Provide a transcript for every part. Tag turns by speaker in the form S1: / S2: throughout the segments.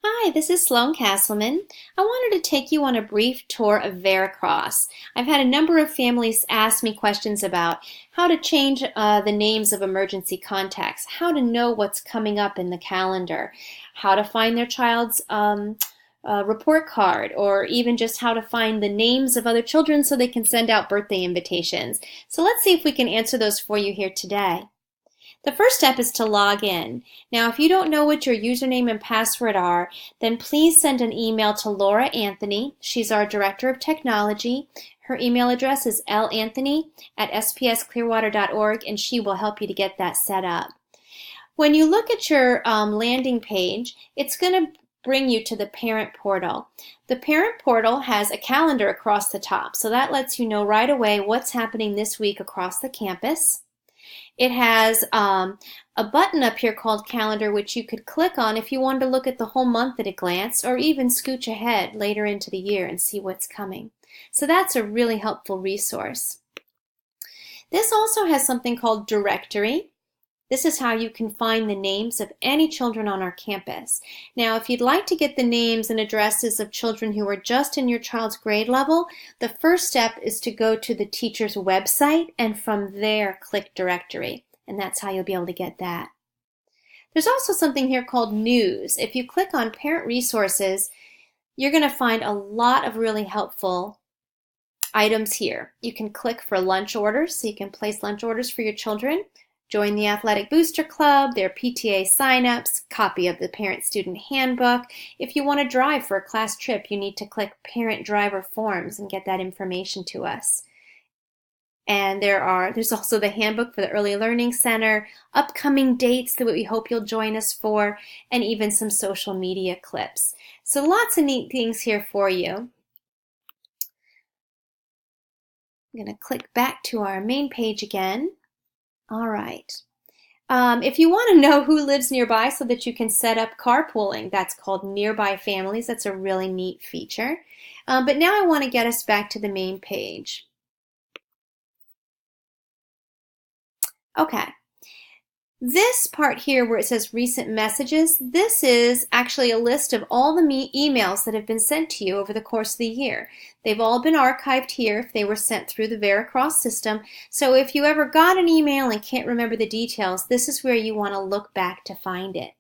S1: Hi, this is Sloan Castleman. I wanted to take you on a brief tour of Veracross. I've had a number of families ask me questions about how to change the names of emergency contacts, how to know what's coming up in the calendar, how to find their child's report card, or even just how to find the names of other children so they can send out birthday invitations. So let's see if we can answer those for you here today. The first step is to log in. Now, if you don't know what your username and password are, then please send an email to Laura Anthony. She's our Director of Technology. Her email address is lanthony@spsclearwater.org, and she will help you to get that set up. When you look at your landing page, it's going to bring you to the parent portal. The parent portal has a calendar across the top, so that lets you know right away what's happening this week across the campus. It has a button up here called Calendar, which you could click on if you wanted to look at the whole month at a glance, or even scooch ahead later into the year and see what's coming. So that's a really helpful resource. This also has something called Directory. This is how you can find the names of any children on our campus. Now, if you'd like to get the names and addresses of children who are just in your child's grade level, the first step is to go to the teacher's website and from there click Directory, and that's how you'll be able to get that. There's also something here called News. If you click on Parent Resources, you're going to find a lot of really helpful items here. You can click for lunch orders, so you can place lunch orders for your children. Join the Athletic Booster Club, their PTA signups, copy of the Parent-Student Handbook. If you want to drive for a class trip, you need to click Parent Driver Forms and get that information to us. And there's also the handbook for the Early Learning Center, upcoming dates that we hope you'll join us for, and even some social media clips. So lots of neat things here for you. I'm going to click back to our main page again. All right. If you want to know who lives nearby so that you can set up carpooling, that's called Nearby Families. That's a really neat feature. But now I want to get us back to the main page. Okay. This part here where it says recent messages, this is actually a list of all the emails that have been sent to you over the course of the year. They've all been archived here if they were sent through the Veracross system. So if you ever got an email and can't remember the details, this is where you want to look back to find it.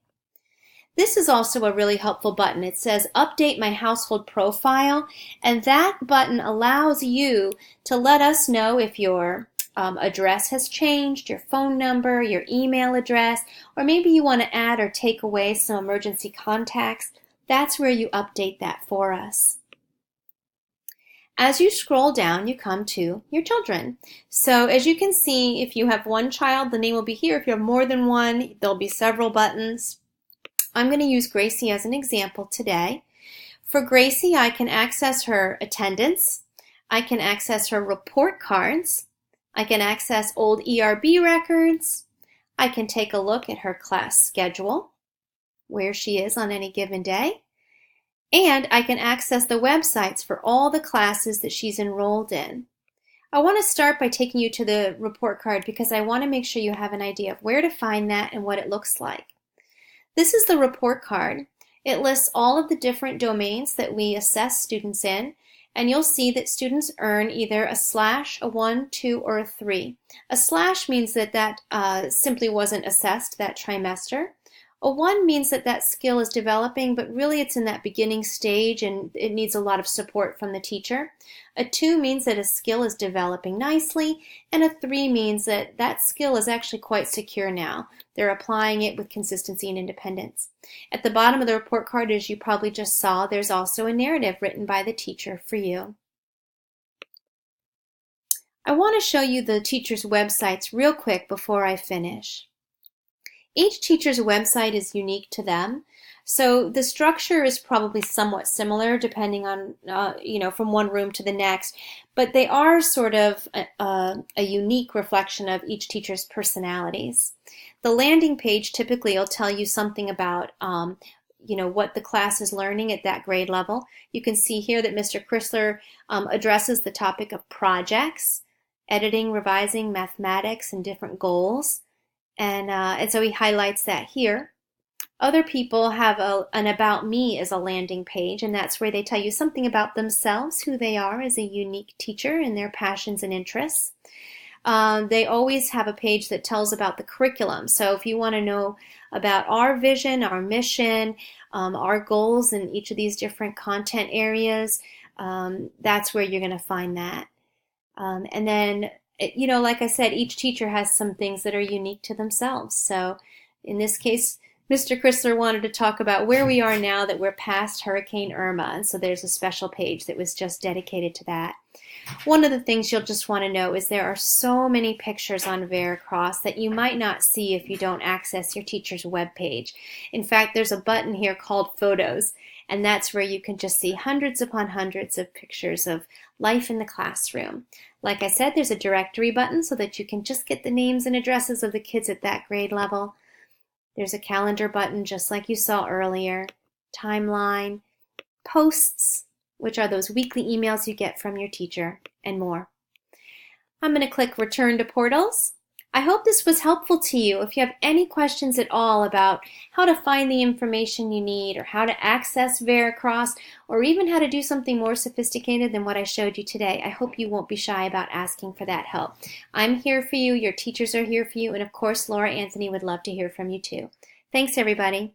S1: This is also a really helpful button. It says update my household profile, and that button allows you to let us know if your address has changed, your phone number, your email address, or maybe you want to add or take away some emergency contacts. That's where you update that for us. As you scroll down, you come to your children. So as you can see, if you have one child, the name will be here. If you have more than one, there'll be several buttons. I'm going to use Gracie as an example today. For Gracie, I can access her attendance. I can access her report cards. I can access old ERB records. I can take a look at her class schedule, where she is on any given day. And I can access the websites for all the classes that she's enrolled in. I want to start by taking you to the report card because I want to make sure you have an idea of where to find that and what it looks like. This is the report card. It lists all of the different domains that we assess students in, and you'll see that students earn either a slash, a 1, 2, or a 3. A slash means that simply wasn't assessed that trimester. A 1 means that skill is developing, but really it's in that beginning stage and it needs a lot of support from the teacher. A 2 means that a skill is developing nicely, and a 3 means that skill is actually quite secure now. They're applying it with consistency and independence. At the bottom of the report card, as you probably just saw, there's also a narrative written by the teacher for you. I want to show you the teacher's websites real quick before I finish. Each teacher's website is unique to them, so the structure is probably somewhat similar depending on, from one room to the next, but they are sort of a unique reflection of each teacher's personalities. The landing page typically will tell you something about what the class is learning at that grade level. You can see here that Mr. Chrysler addresses the topic of projects, editing, revising, mathematics, and different goals. And so he highlights that here. Other people have an About Me as a landing page, and that's where they tell you something about themselves, who they are as a unique teacher and their passions and interests. They always have a page that tells about the curriculum. So if you want to know about our vision, our mission, our goals in each of these different content areas, that's where you're going to find that. And then, like I said, each teacher has some things that are unique to themselves. So in this case, Mr. Chrysler wanted to talk about where we are now that we're past Hurricane Irma. And so there's a special page that was just dedicated to that. One of the things you'll just want to know is there are so many pictures on Veracross that you might not see if you don't access your teacher's webpage. In fact, there's a button here called Photos, and that's where you can just see hundreds upon hundreds of pictures of life in the classroom. Like I said, there's a directory button so that you can just get the names and addresses of the kids at that grade level. There's a calendar button just like you saw earlier, timeline, posts, which are those weekly emails you get from your teacher, and more. I'm going to click Return to Portals. I hope this was helpful to you. If you have any questions at all about how to find the information you need, or how to access Veracross, or even how to do something more sophisticated than what I showed you today, I hope you won't be shy about asking for that help. I'm here for you, your teachers are here for you, and of course Laura Anthony would love to hear from you too. Thanks everybody.